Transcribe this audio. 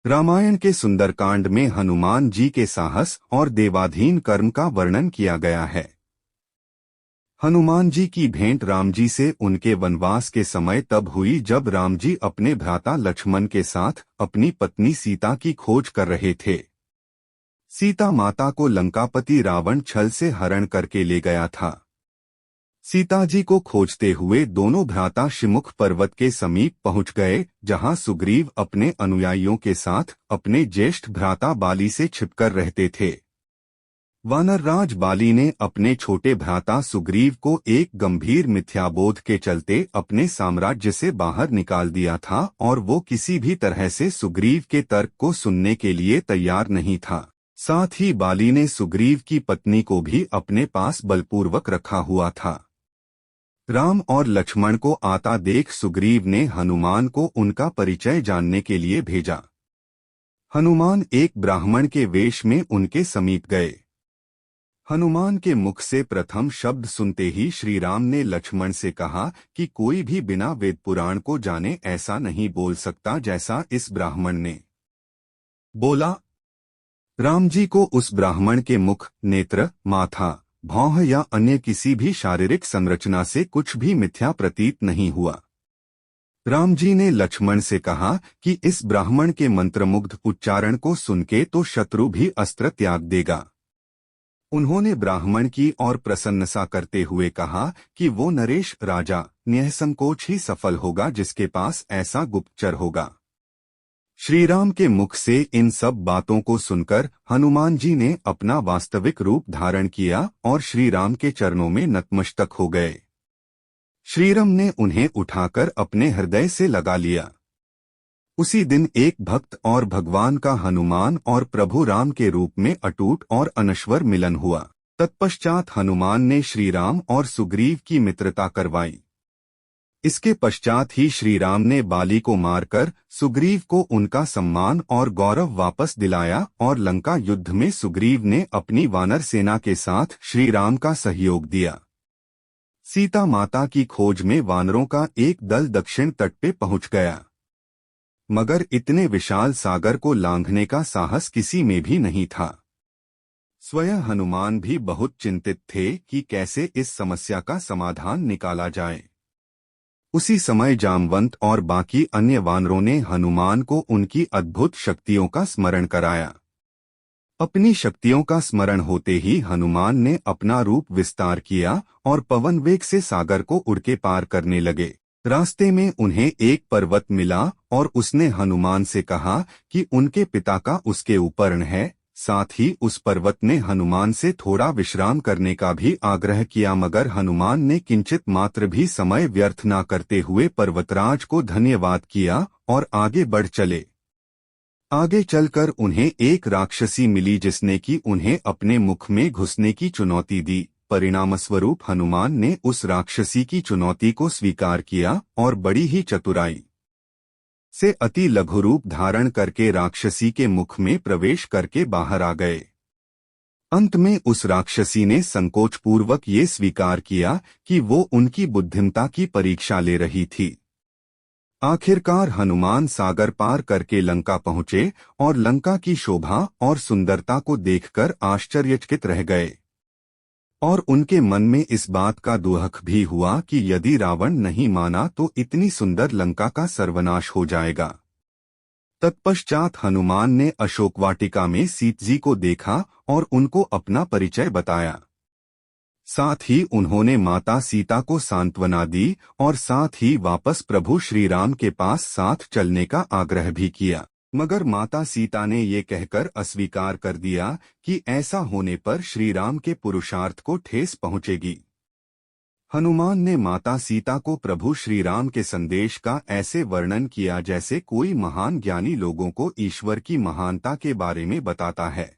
रामायण के सुंदरकांड में हनुमान जी के साहस और देवाधीन कर्म का वर्णन किया गया है। हनुमान जी की भेंट राम जी से उनके वनवास के समय तब हुई जब राम जी अपने भ्राता लक्ष्मण के साथ अपनी पत्नी सीता की खोज कर रहे थे। सीता माता को लंकापति रावण छल से हरण करके ले गया था। सीता जी को खोजते हुए दोनों भ्राता शिमुख पर्वत के समीप पहुंच गए, जहां सुग्रीव अपने अनुयायियों के साथ अपने ज्येष्ठ भ्राता बाली से छिपकर रहते थे। वानरराज बाली ने अपने छोटे भ्राता सुग्रीव को एक गंभीर मिथ्याबोध के चलते अपने साम्राज्य से बाहर निकाल दिया था और वो किसी भी तरह से सुग्रीव के तर्क को सुनने के लिए तैयार नहीं था। साथ ही बाली ने सुग्रीव की पत्नी को भी अपने पास बलपूर्वक रखा हुआ था। राम और लक्ष्मण को आता देख सुग्रीव ने हनुमान को उनका परिचय जानने के लिए भेजा। हनुमान एक ब्राह्मण के वेश में उनके समीप गए। हनुमान के मुख से प्रथम शब्द सुनते ही श्री राम ने लक्ष्मण से कहा कि कोई भी बिना वेद पुराण को जाने ऐसा नहीं बोल सकता जैसा इस ब्राह्मण ने बोला। राम जी को उस ब्राह्मण के मुख, नेत्र, माथा, भौह या अन्य किसी भी शारीरिक संरचना से कुछ भी मिथ्या प्रतीत नहीं हुआ। राम जी ने लक्ष्मण से कहा कि इस ब्राह्मण के मंत्रमुग्ध उच्चारण को सुनके तो शत्रु भी अस्त्र त्याग देगा। उन्होंने ब्राह्मण की और प्रशंसा करते हुए कहा कि वो नरेश राजा निःसंकोच ही सफल होगा जिसके पास ऐसा गुप्तचर होगा। श्रीराम के मुख से इन सब बातों को सुनकर हनुमान जी ने अपना वास्तविक रूप धारण किया और श्रीराम के चरणों में नतमस्तक हो गए। श्रीराम ने उन्हें उठाकर अपने हृदय से लगा लिया। उसी दिन एक भक्त और भगवान का हनुमान और प्रभु राम के रूप में अटूट और अनश्वर मिलन हुआ। तत्पश्चात हनुमान ने श्रीराम और सुग्रीव की मित्रता करवाई। इसके पश्चात ही श्रीराम ने बाली को मारकर सुग्रीव को उनका सम्मान और गौरव वापस दिलाया और लंका युद्ध में सुग्रीव ने अपनी वानर सेना के साथ श्रीराम का सहयोग दिया। सीता माता की खोज में वानरों का एक दल दक्षिण तट पे पहुंच गया, मगर इतने विशाल सागर को लांघने का साहस किसी में भी नहीं था। स्वयं हनुमान भी बहुत चिंतित थे कि कैसे इस समस्या का समाधान निकाला जाए। उसी समय जामवंत और बाकी अन्य वानरों ने हनुमान को उनकी अद्भुत शक्तियों का स्मरण कराया। अपनी शक्तियों का स्मरण होते ही हनुमान ने अपना रूप विस्तार किया और पवन वेग से सागर को उड़ के पार करने लगे। रास्ते में उन्हें एक पर्वत मिला और उसने हनुमान से कहा कि उनके पिता का उसके ऊपर है। साथ ही उस पर्वत ने हनुमान से थोड़ा विश्राम करने का भी आग्रह किया, मगर हनुमान ने किंचित मात्र भी समय व्यर्थ न करते हुए पर्वतराज को धन्यवाद किया और आगे बढ़ चले। आगे चलकर उन्हें एक राक्षसी मिली जिसने कि उन्हें अपने मुख में घुसने की चुनौती दी। परिणामस्वरूप हनुमान ने उस राक्षसी की चुनौती को स्वीकार किया और बड़ी ही चतुराई से अति लघु रूप धारण करके राक्षसी के मुख में प्रवेश करके बाहर आ गए। अंत में उस राक्षसी ने संकोचपूर्वक ये स्वीकार किया कि वो उनकी बुद्धिमत्ता की परीक्षा ले रही थी। आखिरकार हनुमान सागर पार करके लंका पहुंचे और लंका की शोभा और सुंदरता को देखकर आश्चर्यचकित रह गए। और उनके मन में इस बात का दुख भी हुआ कि यदि रावण नहीं माना तो इतनी सुंदर लंका का सर्वनाश हो जाएगा। तत्पश्चात हनुमान ने अशोकवाटिका में सीता जी को देखा और उनको अपना परिचय बताया। साथ ही उन्होंने माता सीता को सांत्वना दी और साथ ही वापस प्रभु श्रीराम के पास साथ चलने का आग्रह भी किया, मगर माता सीता ने ये कहकर अस्वीकार कर दिया कि ऐसा होने पर श्रीराम के पुरुषार्थ को ठेस पहुंचेगी। हनुमान ने माता सीता को प्रभु श्रीराम के संदेश का ऐसे वर्णन किया जैसे कोई महान ज्ञानी लोगों को ईश्वर की महानता के बारे में बताता है।